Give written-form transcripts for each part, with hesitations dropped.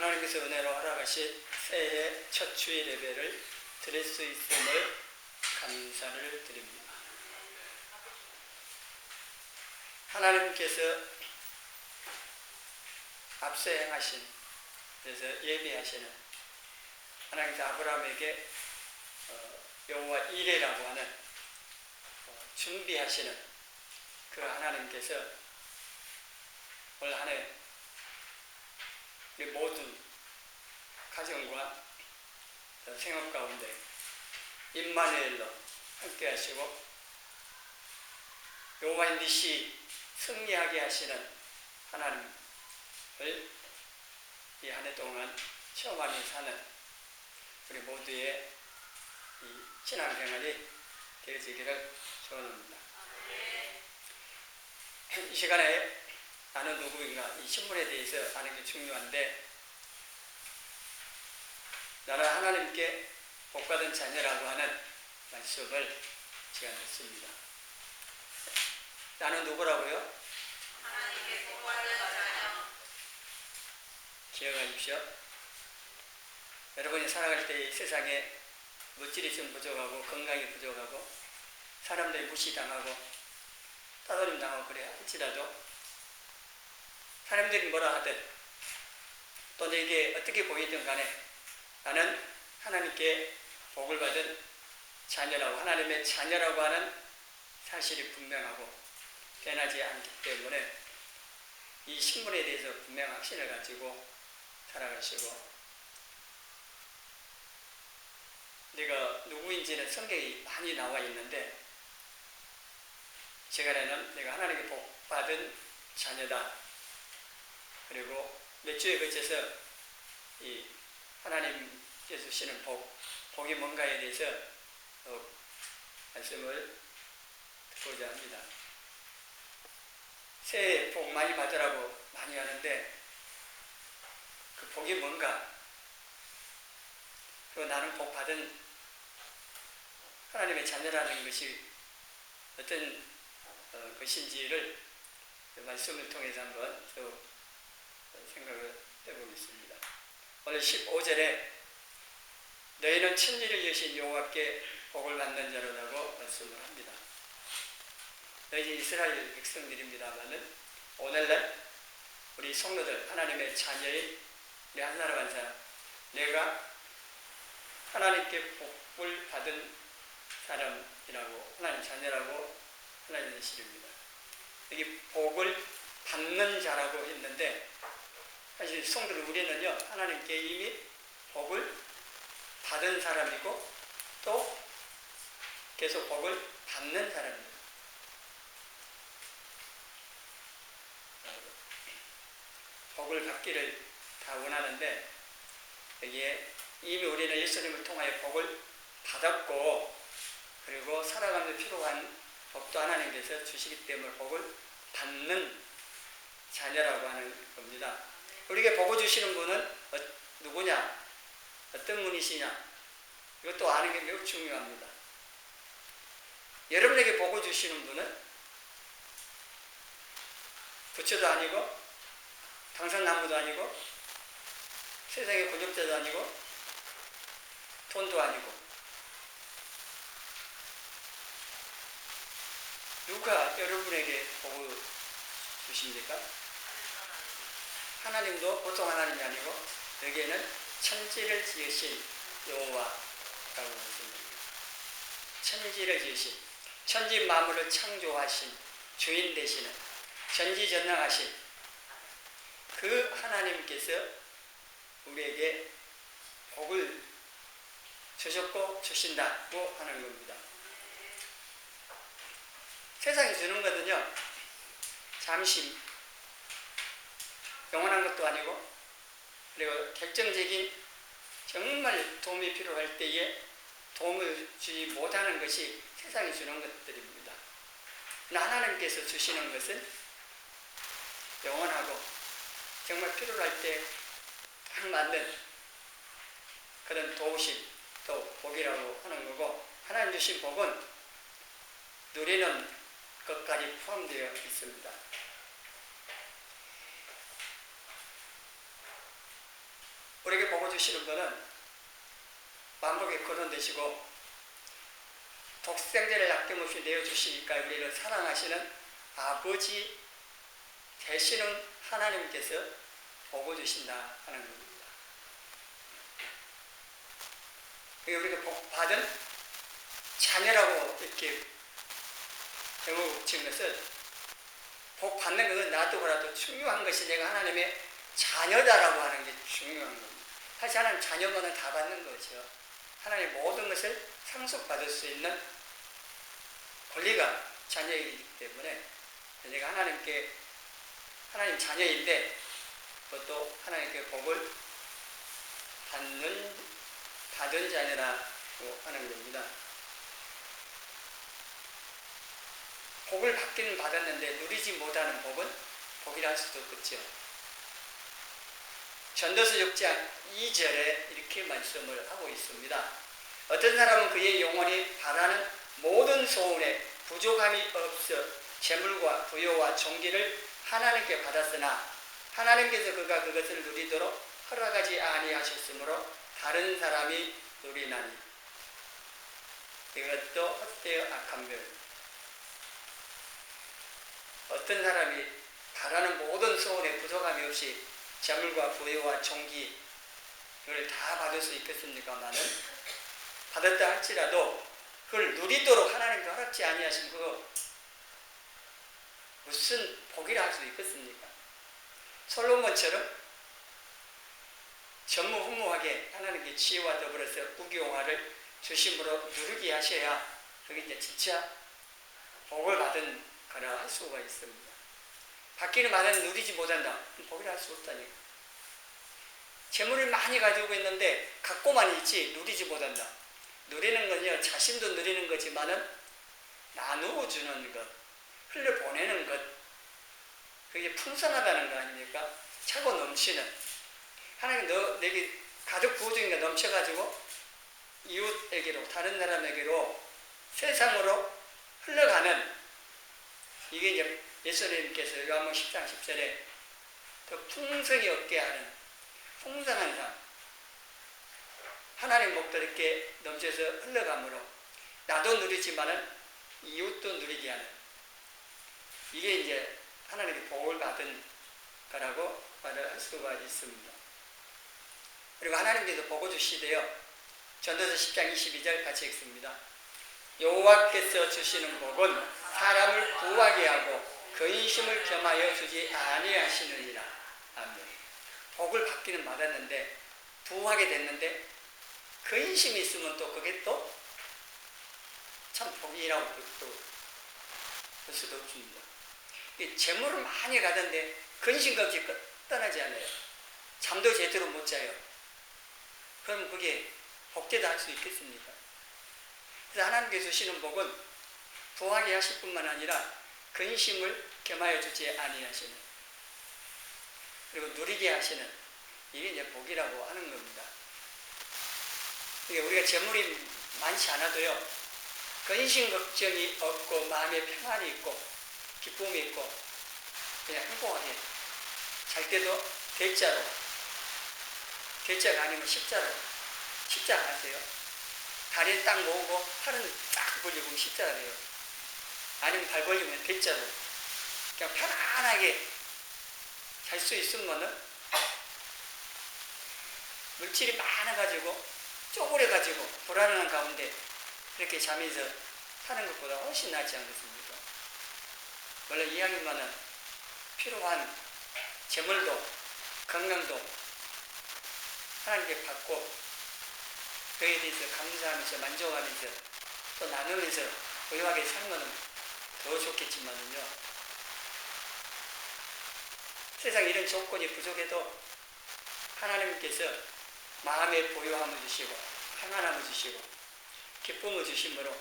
하나님께서 은혜로 허락하신 새해 첫 주일 예배를 드릴 수 있음을 감사를 드립니다. 하나님께서 앞서 행하신, 그래서 예비하시는, 하나님께서 아브라함에게 여호와 이레라고 하는 준비하시는 그 하나님께서 올 한 해 우리 모든 가정과 생업 가운데 임마누엘로 함께 하시고 여호와의 니시 승리하게 하시는 하나님을 이 한 해 동안 체험하며 사는 우리 모두의 이 신앙생활이 되어지기를 소원합니다. 이 시간에 나는 누구인가, 이 신분에 대해서 아는 게 중요한데, 나는 하나님께 복받은 자녀라고 하는 말씀을 제가 듣습니다. 나는 누구라고요? 하나님께 복받은 자녀. 기억하십시오. 여러분이 살아갈 때 이 세상에 물질이 좀 부족하고 건강이 부족하고 사람들이 무시당하고 따돌림 당하고 그래야 할지라도 사람들이 뭐라 하든 또 내게 어떻게 보이든 간에 나는 하나님께 복을 받은 자녀라고, 하나님의 자녀라고 하는 사실이 분명하고 변하지 않기 때문에 이 신분에 대해서 분명한 확신을 가지고 살아가시고, 내가 누구인지는 성경이 많이 나와 있는데 시간에는 내가 하나님께 복받은 자녀다, 그리고 몇 주에 걸쳐서 이 하나님께서 주시는 복이 뭔가에 대해서 말씀을 듣고자 합니다. 새해 복 많이 받으라고 많이 하는데 그 복이 뭔가, 그리고 나는 복 받은 하나님의 자녀라는 것이 어떤 것인지를 말씀을 통해서 한번 쭉 생각을 해보겠습니다. 오늘 15절에 너희는 천지를 여신 여호와께 복을 받는 자로라고 말씀을 합니다. 너희 이스라엘 백성들입니다마는 오늘날 우리 성도들, 하나님의 자녀인 우리 한 사람 한 사람, 내가 하나님께 복을 받은 사람이라고, 하나님 자녀라고 하나님의 시입니다. 여기 복을 받는 자라고 했는데 사실 성도들 우리는요, 하나님께 이미 복을 받은 사람이고 또 계속 복을 받는 사람입니다. 복을 받기를 다 원하는데 여기에 이미 우리는 예수님을 통하여 복을 받았고, 그리고 살아가는 데 필요한 복도 하나님께서 주시기 때문에 복을 받는 자녀라고 하는 겁니다. 우리에게 복을 주시는 분은 누구냐? 어떤 분이시냐? 이것도 아는 게 매우 중요합니다. 여러분에게 복을 주시는 분은 부처도 아니고 당산나무도 아니고 세상의 권력자도 아니고 돈도 아니고, 누가 여러분에게 복을 주십니까? 하나님도 보통 하나님이 아니고 여기에는 천지를 지으신 여호와라고 했습니다. 천지를 지으신, 천지 만물을 창조하신 주인 되시는, 전지전능하신 그 하나님께서 우리에게 복을 주셨고 주신다고 하는 겁니다. 세상이 주는 것은요, 잠시 영원한 것도 아니고, 그리고 결정적인 정말 도움이 필요할 때에 도움을 주지 못하는 것이 세상이 주는 것들입니다. 하나님께서 주시는 것은 영원하고 정말 필요할 때 딱 맞는 그런 도우심, 또 복이라고 하는 거고, 하나님 주신 복은 누리는 것까지 포함되어 있습니다. 우리에게 복을 주시는 분은 만복에 거론되시고 독생자를 아낌없이 내어주시니까 우리를 사랑하시는 아버지 되시는 하나님께서 복을 주신다 하는 겁니다. 우리가 복 받은 자녀라고 이렇게 제목을 붙인 것은 복 받는 것은 놔두고라도 중요한 것이 내가 하나님의 자녀다라고 하는 게 중요한 겁니다. 사실 하나님 자녀만은 다 받는 거죠. 하나님 모든 것을 상속받을 수 있는 권리가 자녀이기 때문에 내가 하나님 자녀인데 그것도 하나님께 복을 받은 자녀라고 하는 겁니다. 복을 받기는 받았는데 누리지 못하는 복은 복이라 할 수도 없겠죠. 전도서 6장 2절에 이렇게 말씀을 하고 있습니다. 어떤 사람은 그의 영혼이 바라는 모든 소원에 부족함이 없어 재물과 부여와 존귀를 하나님께 받았으나 하나님께서 그가 그것을 누리도록 허락하지 아니하셨으므로 다른 사람이 누리나니 이것도 헛되어 악한 별. 어떤 사람이 바라는 모든 소원에 부족함이 없이 재물과 부여와 존귀를 다 받을 수 있겠습니까마는 받았다 할지라도 그걸 누리도록 하나님께 허락지 아니하신 거 무슨 복이라 할 수 있겠습니까? 솔로몬처럼 전무후무하게 하나님께 지혜와 더불어서 국유영화를 주심으로 누리게 하셔야 그게 이제 진짜 복을 받은 거라 할 수가 있습니다. 받기는 많은 누리지 못한다. 복이라 할 수 없다니까. 재물을 많이 가지고 있는데 갖고만 있지 누리지 못한다. 누리는 건요 자신도 누리는 거지만은 나누어 주는 것, 흘려보내는 것, 그게 풍성하다는 거 아닙니까? 차고 넘치는 하나님 내게 가득 부어주니까 넘쳐가지고 이웃에게로 다른 사람에게로 세상으로 흘러가는 이게 이제 예수님께서 요한복음 10장 10절에 더 풍성이 없게 하는 풍성한 삶 하나님 복도 이렇게 넘쳐서 흘러가므로 나도 누리지만은 이웃도 누리게 하는 이게 이제 하나님께 복을 받은 거라고 말을 할 수가 있습니다. 그리고 하나님께서 복을 주시되요 전도서 10장 22절 같이 읽습니다. 여호와께서 주시는 복은 사람을 구하게 하고 근심을 겸하여 주지 아니하시느니라. 아멘. 복을 받기는 받았는데 부하게 됐는데 근심이 있으면 또 그게 또 참 복이라고 또 볼 수도 없습니다. 재물을 많이 가던데 근심과 없이 떠나지 않아요. 잠도 제대로 못 자요. 그럼 그게 복되다 할 수 있겠습니까? 그래서 하나님께서 주시는 복은 부하게 하실 뿐만 아니라 근심을 겸하여 주지 아니하시는 그리고 누리게 하시는 이게 이제 복이라고 하는 겁니다. 우리가 재물이 많지 않아도요 근심 걱정이 없고 마음에 평안이 있고 기쁨이 있고 그냥 행복하게 잘 때도 대자가 아니면 십자로 십자가 아세요? 다리를 딱 모으고 팔은 딱 벌리고 십자가 돼요. 아니면 발 벌리면 대자로 그냥 편안하게 잘 수 있으면은 물질이 많아가지고 쪼그려가지고 불안한 가운데 이렇게 자면서 사는 것보다 훨씬 낫지 않겠습니까? 원래 이왕이면은 필요한 재물도 건강도 하나님께 받고 그에 대해서 감사하면서 만족하면서 또 나누면서 고요하게 살면 더 좋겠지만은요 세상 이런 조건이 부족해도 하나님께서 마음의 보요함을 주시고 평안함을 주시고 기쁨을 주심으로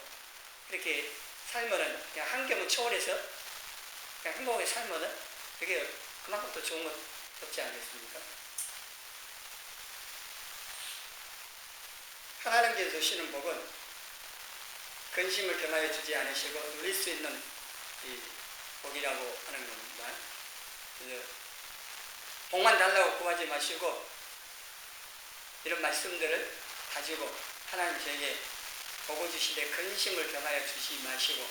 이렇게 살면은 그냥 한경을 초월해서 그냥 행복하게 살면은 그게 그만큼 더 좋은 것 없지 않겠습니까? 하나님께서 주시는 복은 근심을 겸하여 주지 않으시고 누릴 수 있는 이 복이라고 하는 겁니다. 그래서 복만 달라고 구하지 마시고 이런 말씀들을 가지고 하나님 저에게 복을 주시되 근심을 경하여 주시 마시고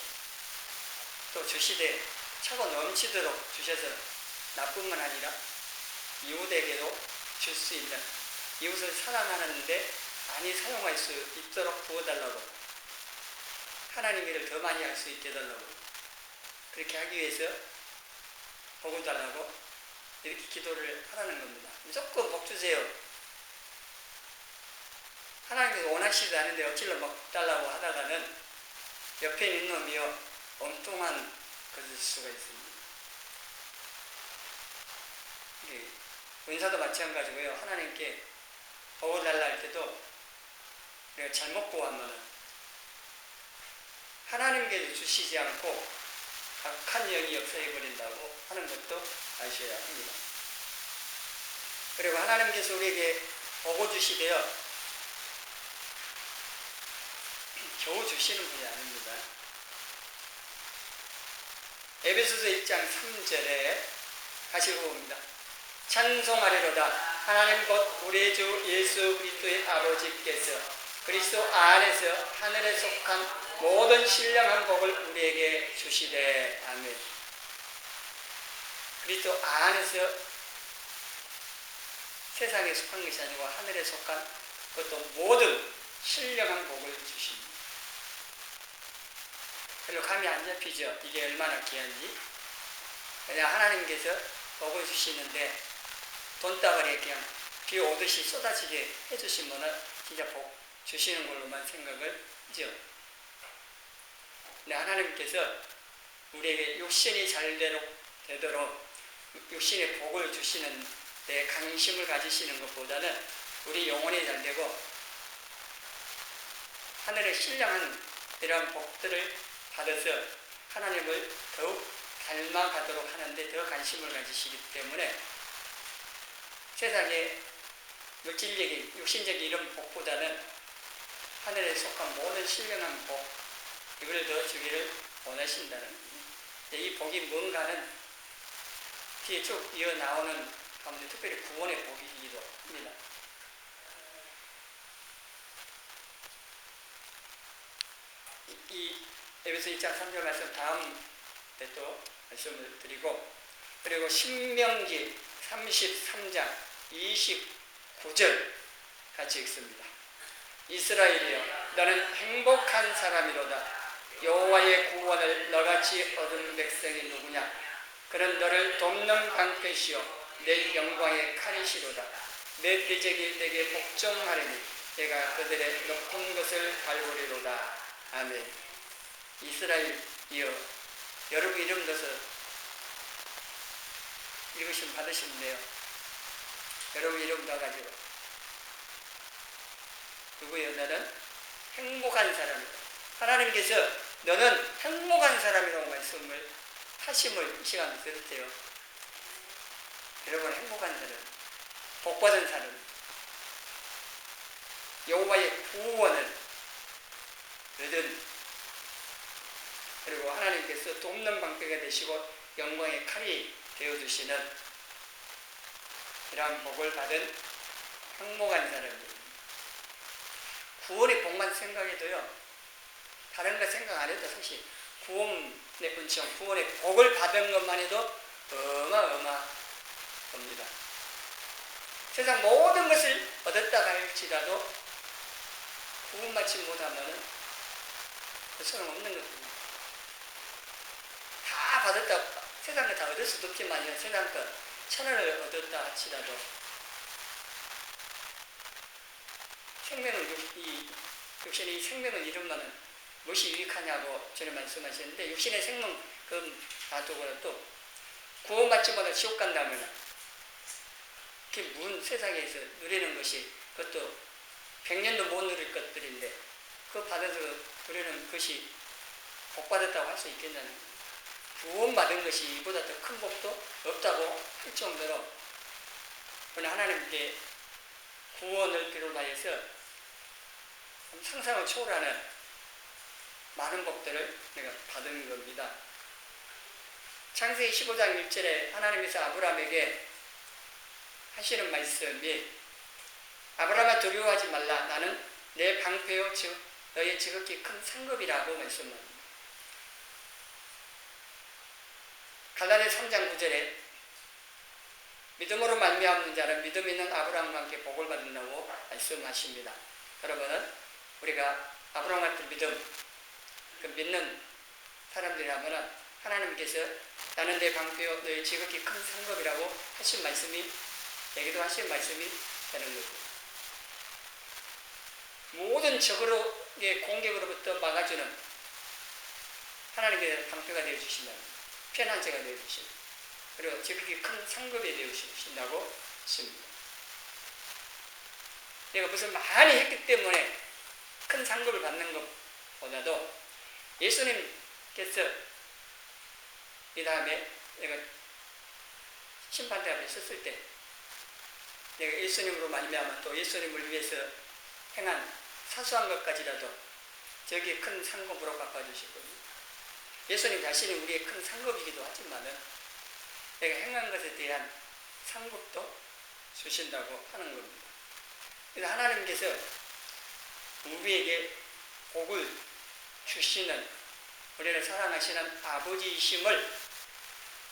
또 주시되 차고 넘치도록 주셔서 나뿐만 아니라 이웃에게도 줄 수 있는 이웃을 사랑하는데 많이 사용할 수 있도록 부어달라고 하나님 일을 더 많이 할 수 있게 해달라고 그렇게 하기 위해서 복을 달라고 이렇게 기도를 하라는 겁니다. 무조건 복 주세요. 하나님께서 원하시지 않은데 어찔러 복 달라고 하다가는 옆에 있는 놈이요 엉뚱한 것일 수가 있습니다. 은사도 마찬가지고요. 하나님께 복을 달라 할 때도 내가 잘못 구하면 하나님께서 주시지 않고 악한 영이 역사해 버린다고 하는 것도 아셔야 합니다. 그리고 하나님께서 우리에게 복을 주시되어 겨우 주시는 분이 아닙니다. 에베소서 1장 3절에 다시 봅니다. 찬송하리로다 하나님 곧 우리 주 예수 그리스도의 아버지께서 그리스도 안에서 하늘에 속한 모든 신령한 복을 우리에게 주시되 아멘. 그리스도 안에서 세상에 속한 것이 아니고 하늘에 속한 그것도 모든 신령한 복을 주십니다. 별로 감이 안 잡히죠. 이게 얼마나 귀한지. 그냥 하나님께서 복을 주시는데 돈다발에 그냥 비 오듯이 쏟아지게 해주시면 진짜 복 주시는 걸로만 생각을 하죠. 근데 하나님께서 우리에게 육신이 잘 되도록 육신의 복을 주시는 데 관심을 가지시는 것보다는 우리 영혼이 잘 되고 하늘의 신령한 이러한 복들을 받아서 하나님을 더욱 닮아가도록 하는데 더 관심을 가지시기 때문에 세상의 물질적인 육신적인 이런 복보다는 하늘에 속한 모든 신령한 복 이걸 더 주기를 원하신다는 거예요. 이 복이 뭔가는 뒤에 쭉 이어나오는 가운데 특별히 구원의 복이기도 합니다. 이 에베소 2장 3절 말씀 다음 때 또 말씀을 드리고 그리고 신명기 33장 29절 같이 읽습니다. 이스라엘이여 너는 행복한 사람이로다. 여호와의 구원을 너같이 얻은 백성이 누구냐? 그는 너를 돕는 방패시요 내 영광의 칼이시로다. 내 대적이 내게 복종하리니 내가 그들의 높은 것을 밟으리로다. 아멘. 이스라엘이여 여러분 이름 넣어서 읽으시면 받으시면 돼요. 여러분 이름 넣어가지고 누구예요? 너는 행복한 사람이다. 하나님께서 너는 행복한 사람이라고 말씀을 하심을 이 시간에 들었대요. 여러분 행복한 사람, 복받은 사람, 여호와의 구원을 얻은 그리고 하나님께서 돕는 방패가 되시고 영광의 칼이 되어주시는 이러한 복을 받은 행복한 사람입니다. 구원의 복만 생각해도요 다른 거 생각 안 해도 사실 구원의 은총, 구원의 복을 받은 것만 해도 어마어마합니다. 세상 모든 것을 얻었다 할지라도 구원받지 못하면 그 소용 없는 것입니다. 다 받았다, 세상에 다 얻을 수도 없지만요, 세상 것 1,000원을 얻었다 할지라도 생명을, 이 육신의 생명을 잃으면 무엇이 유익하냐고 전에 말씀하셨는데, 육신의 생명, 그 놔두고라도 구원받지 못해 지옥 간다면, 그게 문 세상에서 누리는 것이, 그것도 100년도 못 누릴 것들인데, 그거 받아서 누리는 것이 복받았다고 할 수 있겠냐는 거예요. 구원받은 것이 이보다 더 큰 복도 없다고 할 정도로, 하나님께 구원을 비롯하여서 상상을 초월하는 많은 복들을 내가 받은 겁니다. 창세기 15장 1절에 하나님께서 아브라함에게 하시는 말씀이 아브라함아 두려워하지 말라. 나는 내 방패요 즉 너의 지극히 큰 상급이라고 말씀합니다. 갈라디아 3장 9절에 믿음으로 말미암는 자는 믿음 있는 아브라함과 함께 복을 받는다고 말씀하십니다. 여러분은 우리가 아브라함 같은 믿음, 그 믿는 사람들이라면 하나님께서 나는 내 방패요 너의 지극히 큰 상급이라고 하신 말씀이 얘기도 하신 말씀이 되는 거죠. 모든 적으로의 공격으로부터 막아주는 하나님의 방패가 되어주신다는 피난처가 되어주신다. 그리고 지극히 큰 상급이 되어주신다고 했습니다. 내가 무슨 많이 했기 때문에 큰 상급을 받는 것보다도 예수님께서 이 다음에 내가 심판대 앞에 섰을 때 내가 예수님으로 말미암아 또 예수님을 위해서 행한 사소한 것까지라도 저기 큰 상급으로 갚아주시거든요. 예수님 자신이 우리의 큰 상급이기도 하지만은 내가 행한 것에 대한 상급도 주신다고 하는 겁니다. 그래서 하나님께서 우리에게 복을 주시는 우리를 사랑하시는 아버지이심을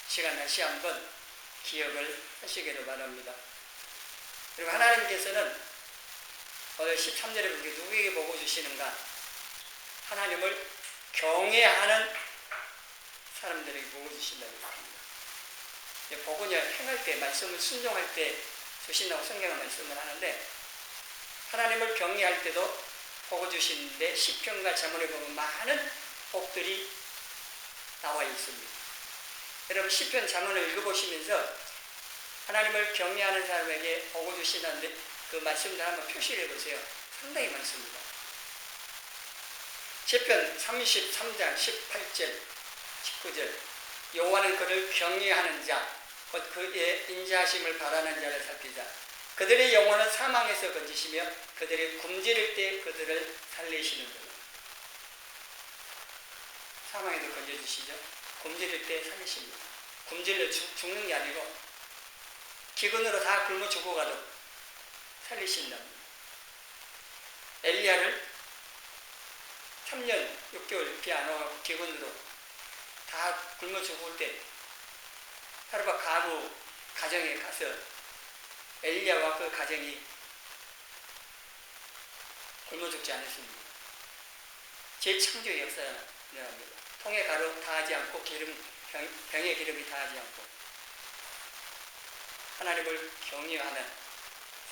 시간 다시 한번 기억을 하시기를 바랍니다. 그리고 하나님께서는 오늘 13절에 보게 누구에게 복을 주시는가? 하나님을 경외하는 사람들에게 복을 주신다고 했습니다. 복은 행할 때, 말씀을 순종할 때 주신다고 성경은 말씀을 하는데 하나님을 경외할 때도 복을 주시는데 시편과 잠언에 보면 많은 복들이 나와 있습니다. 여러분 시편 잠언을 읽어보시면서 하나님을 경외하는 사람에게 복을 주시는데 그 말씀들 한번 표시를 해보세요. 상당히 많습니다. 시편 33장 18절 19절 여호와는 그를 경외하는 자 곧 그의 인자하심을 바라는 자를 살피자. 그들의 영혼은 사망에서 건지시며 그들이 굶주릴 때 그들을 살리시는구나. 사망에서 건져주시죠. 굶주릴 때 살리십니다. 굶주려 죽는 게 아니고 기근으로 다 굶어 죽어가도 살리신답니다. 엘리야를 3년 6개월 비 안 오고 기근으로 다 굶어 죽을 때 사르밧 가루 가정에 가서 엘리야와 그 가정이 굶어 죽지 않았습니다. 재창조의 역사가 일어납니다. 통에 가루 다하지 않고 병에 기름이 다하지 않고 하나님을 경외하는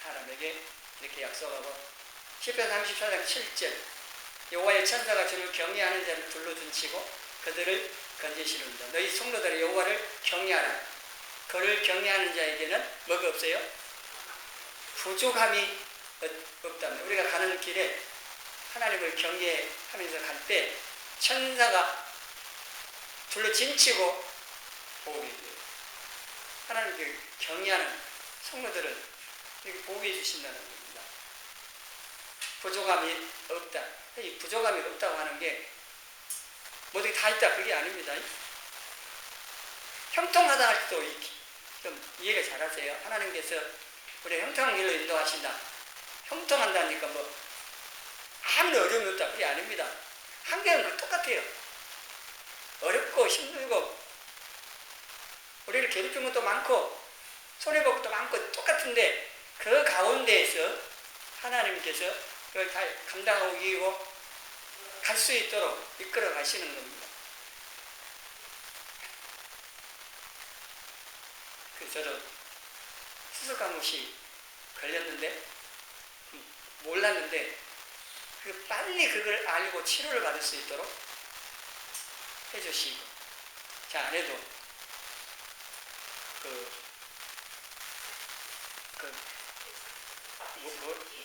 사람에게 이렇게 약속하고 시편 34장 7절 여호와의 천사가 주를 경외하는 자를 둘러준치고 그들을 건지시는다. 너희 성도들의 여호와를 경외하라. 그를 경외하는 자에게는 뭐가 없어요? 부족함이 없답니다. 우리가 가는 길에 하나님을 경외하면서 갈 때 천사가 둘러진치고 보호해 줘요. 하나님께 경외하는 성도들은 이렇게 보호해 주신다는 겁니다. 부족함이 없다. 이 부족함이 없다고 하는 게 모두 다 있다 그게 아닙니다. 형통하다 할 때도 좀 이해를 잘 하세요. 하나님께서 우리 형통한 길로 인도하신다. 형통한다니까 뭐 아무런 어려움이 없다 그게 아닙니다. 한계는 똑같아요. 어렵고 힘들고 우리를 괴롭힌 것도 많고 손해볼 것도 많고 똑같은데 그 가운데에서 하나님께서 그걸 다 감당하고 이기고 갈 수 있도록 이끌어 가시는 겁니다. 저도 수술감옷이 걸렸는데 몰랐는데 빨리 그걸 알고 치료를 받을 수 있도록 해주시고 제 아내도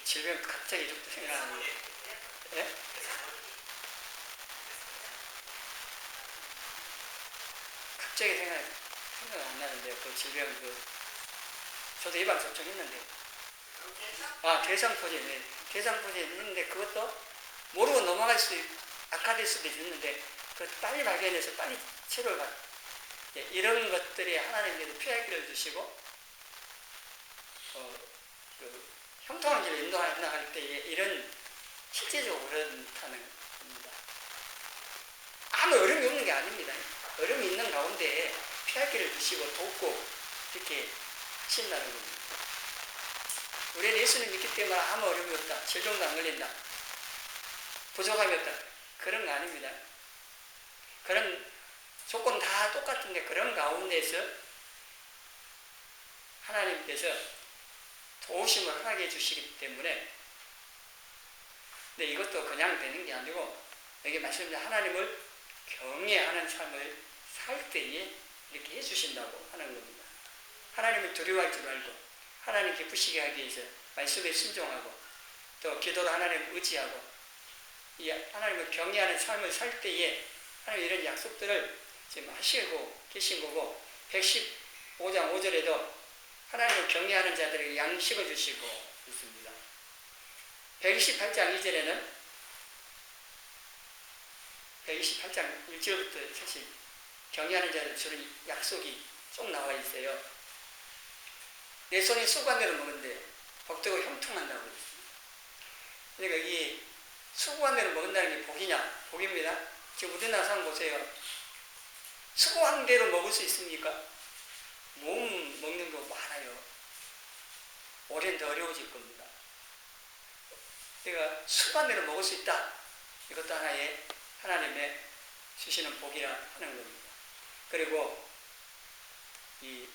질병 갑자기 이렇게 생각나는 게 예? 갑자기 생각 안 나는데 그 질병 저도 예방접종 했는데 대상포진 네. 대상포진 했는데 그것도 모르고 넘어갈 수 악화될 수도 있는데 그 빨리 발견해서 빨리 치료를 받 예, 이런 것들이 하나님께서 피할 길을 주시고 형통한 길을 인도할 때에 이런 실제적으로 그렇다는 겁니다. 아무 어려움이 없는 게 아닙니다. 어려움이 있는 가운데 피할 길을 주시고 돕고 이렇게 신나는 겁니다. 우리는 예수님 믿기 때문에 아무 어려움이 없다. 질병도 안 걸린다. 부족함이 없다. 그런 거 아닙니다. 그런 조건 다 똑같은데 그런 가운데서 하나님께서 도우심을 허락해 주시기 때문에 근데 이것도 그냥 되는 게 아니고 여기 말씀드린 하나님을 경외하는 삶을 살 때에 이렇게 해주신다고 하는 겁니다. 하나님을 두려워할 줄 알고 하나님 기쁘시게 하기 위해서 말씀에 순종하고 또 기도로 하나님을 의지하고 이 하나님을 경외하는 삶을 살 때에 하나님 이런 약속들을 지금 하시고 계신 거고 115장 5절에도 하나님을 경외하는 자들에게 양식을 주시고 있습니다. 128장 2절에는 128장 1절부터 사실 경외하는 자들 주는 약속이 쭉 나와 있어요. 내 손이 수고한 대로 먹은데 복되고 형통한다고 그랬습니다. 그러니까 이 수고한 대로 먹는다는 게 복이냐? 복입니다. 지금 우리나라 사람 보세요. 수고한 대로 먹을 수 있습니까? 몸 먹는 거 많아요. 올해는 더 어려워질 겁니다. 그러니까 수고한 대로 먹을 수 있다. 이것도 하나의 하나님의 주시는 복이라 하는 겁니다. 그리고 이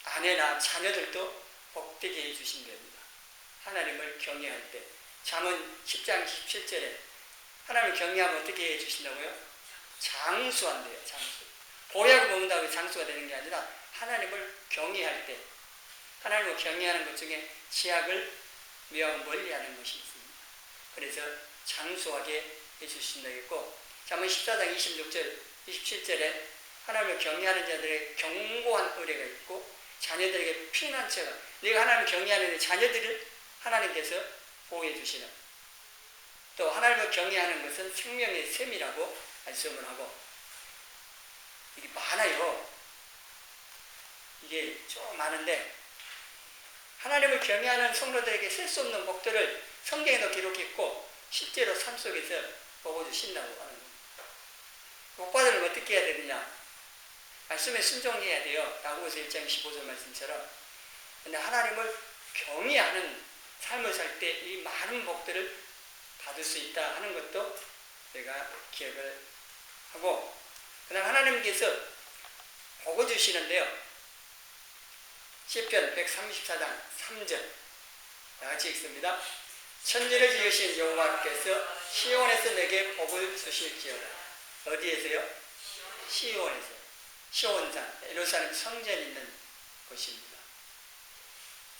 아내나 자녀들도 복되게 해주신답니다. 하나님을 경외할 때. 잠언 10장 17절에 하나님을 경외하면 어떻게 해주신다고요? 장수한대요. 장수. 보약을 먹는다고 장수가 되는 게 아니라 하나님을 경외할 때 하나님을 경외하는 것 중에 지약을 명 멀리하는 것이 있습니다. 그래서 장수하게 해주신다고 했고 잠언 14장 26절 27절에 하나님을 경외하는 자들의 견고한 의뢰가 있고 자녀들에게 피난처가 내가 하나님을 경외하는 자녀들을 하나님께서 보호해 주시는 또 하나님을 경외하는 것은 생명의 셈이라고 말씀을 하고 이게 많아요. 이게 좀 많은데 하나님을 경외하는 성도들에게 셀 수 없는 복들을 성경에도 기록했고 실제로 삶 속에서 보여주신다고 하는 겁니다. 복 받으면 어떻게 해야 되느냐? 말씀에 순종해야 돼요. 야고보서 1장 15절 말씀처럼. 근데 하나님을 경외하는 삶을 살 때 이 많은 복들을 받을 수 있다 하는 것도 내가 기억을 하고 그 다음 하나님께서 복을 주시는데요. 시편 134장 3절 같이 읽습니다. 천지를 지으신 여호와께서 시온에서 내게 복을 주실지어다. 어디에서요? 시온에서. 시온산, 예루살렘 성전이 있는 곳입니다.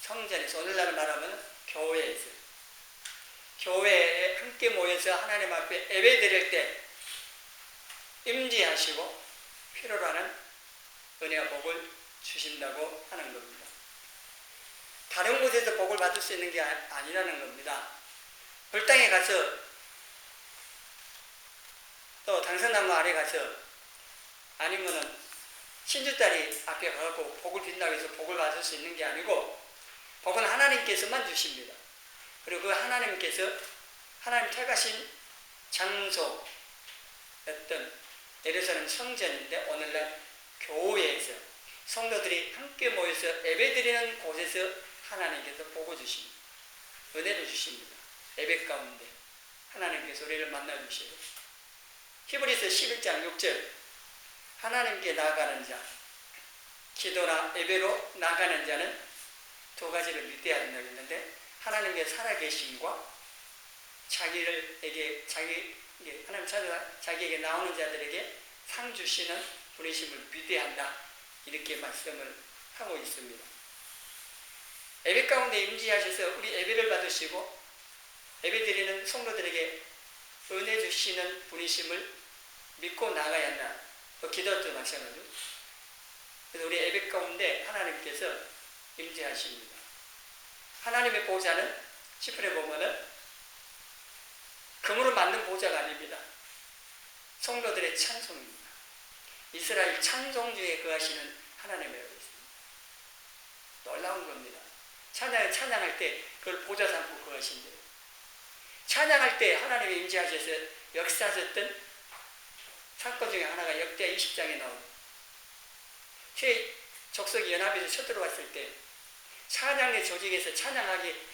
성전에서 오늘날 말하면 교회에서 교회에 함께 모여서 하나님 앞에 예배 드릴 때 임재하시고 필요로 하는 은혜와 복을 주신다고 하는 겁니다. 다른 곳에서 복을 받을 수 있는 게 아니라는 겁니다. 불당에 가서 또 당선나무 아래 가서 아니면은 신주다리 앞에 가고 복을 빈다고 해서 복을 받을 수 있는 게 아니고 복은 하나님께서만 주십니다. 그리고 그 하나님께서 하나님 택하신 장소였던 예루살렘 성전인데 오늘날 교회에서 성도들이 함께 모여서 예배드리는 곳에서 하나님께서 복을 주십니다. 은혜를 주십니다. 예배 가운데 하나님께서 우리를 만나주시고 히브리서 11장 6절 하나님께 나아가는 자 기도나 예배로 나가는 자는 두 가지를 믿어야 된다고 했는데 하나님께 살아계심과 하나님 찾아 자기에게 나오는 자들에게 상 주시는 분이심을 믿어야 한다. 이렇게 말씀을 하고 있습니다. 예배 가운데 임재하셔서 우리 예배를 받으시고 예배 드리는 성도들에게 은혜 주시는 분이심을 믿고 나가야 한다. 기도도 마찬가지로. 그래서 우리 예배 가운데 하나님께서 임재하십니다. 하나님의 보좌는 시편에 보면은 금으로 만든 보좌가 아닙니다. 성도들의 찬송입니다. 이스라엘 찬송 중에 거하시는 하나님이라고 있습니다. 놀라운 겁니다. 찬양할 때 그걸 보좌 삼고 그것인데, 찬양할 때 하나님이 임재하셔서 역사하셨던 사건 중에 하나가 역대하 20장에 나온 새 족속이 연합에서 쳐들어왔을 때 찬양의 조직에서 찬양하기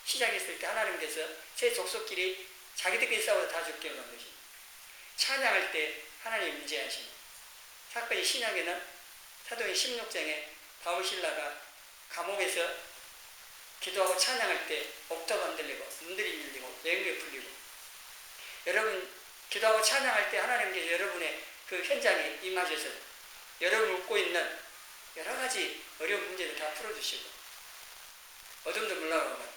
시작했을 때 하나님께서 새 족속끼리 자기들끼리 싸워서 다 죽게 하는 것이 찬양할 때 하나님 임재하시는 사건이 신약에는 사도행 16장에 바울신라가 감옥에서 기도하고 찬양할 때 옥토가 흔들리고 문들이 밀리고 맹구에 풀리고, 여러분 기도하고 찬양할 때 하나님께서 여러분의 그 현장에 임하셔서 여러분을 웃고 있는 여러 가지 어려운 문제를 다 풀어주시고 어둠도 물러가고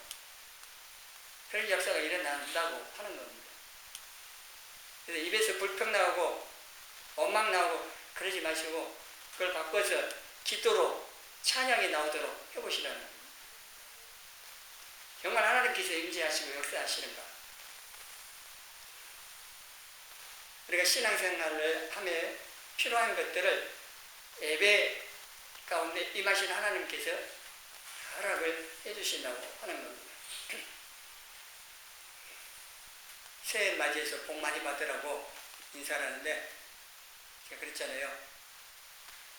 그런 역사가 일어난다고 하는 겁니다. 그래서 입에서 불평 나오고 원망 나오고 그러지 마시고 그걸 바꿔서 기도로 찬양이 나오도록 해보시라는 겁니다. 정말 하나님께서 임재하시고 역사하시는가. 우리가 신앙생활을 하며 필요한 것들을 예배 가운데 임하신 하나님께서 허락을 해주신다고 하는 겁니다. 새해 맞이해서 복 많이 받으라고 인사를 하는데 제가 그랬잖아요.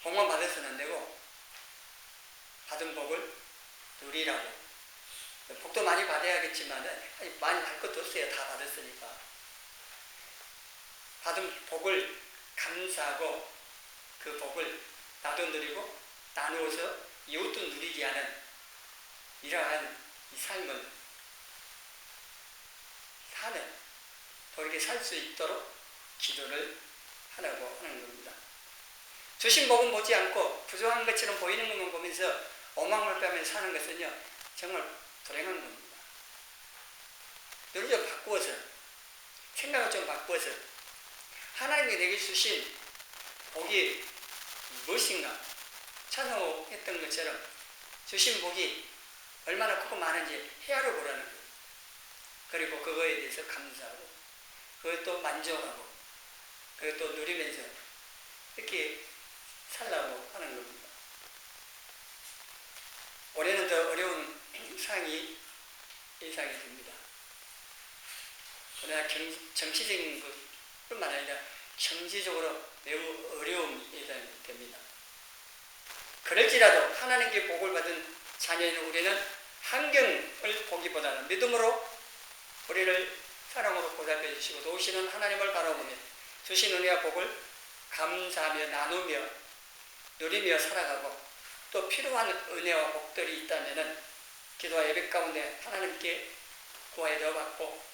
복만 받아서는 안 되고 받은 복을 누리라고. 복도 많이 받아야겠지만 많이 할 것도 없어요. 다 받았으니까. 받은 복을 감사하고 그 복을 나도 누리고 나누어서 이웃도 누리게 하는 이러한 이 삶을 사는, 더 이렇게 살 수 있도록 기도를 하라고 하는 겁니다. 주신 복은 보지 않고 부족한 것처럼 보이는 것만 보면서 오망을 빼면서 사는 것은요 정말 불행한 겁니다. 눈을 좀 바꾸어서 생각을 좀 바꾸어서 하나님이 내게 주신 복이 무엇인가 찬송했던 것처럼 주신 복이 얼마나 크고 많은지 헤아려 보라는 거예요. 그리고 그거에 대해서 감사하고 그것도 만족하고 그것도 누리면서 이렇게 살라고 하는 겁니다. 올해는 더 어려운 상이 예상이 됩니다. 그러나 정치적인 것뿐만 아니라 경제적으로 매우 어려움이 예상이 됩니다. 그럴지라도 하나님께 복을 받은 자녀인 우리는 환경을 보기보다는 믿음으로 우리를 사랑으로 보살펴 주시고 도우시는 하나님을 바라보며 주신 은혜와 복을 감사하며 나누며 누리며 살아가고 또 필요한 은혜와 복들이 있다면 기도와 예배 가운데 하나님께 구하여 넣어받고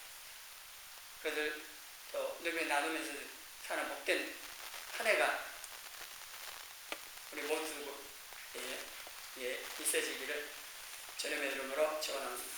그것을 또 누리며 나누면서 사는 복된 한 해가 우리 모두에게 있어지기를 주님의 이름으로 축원합니다.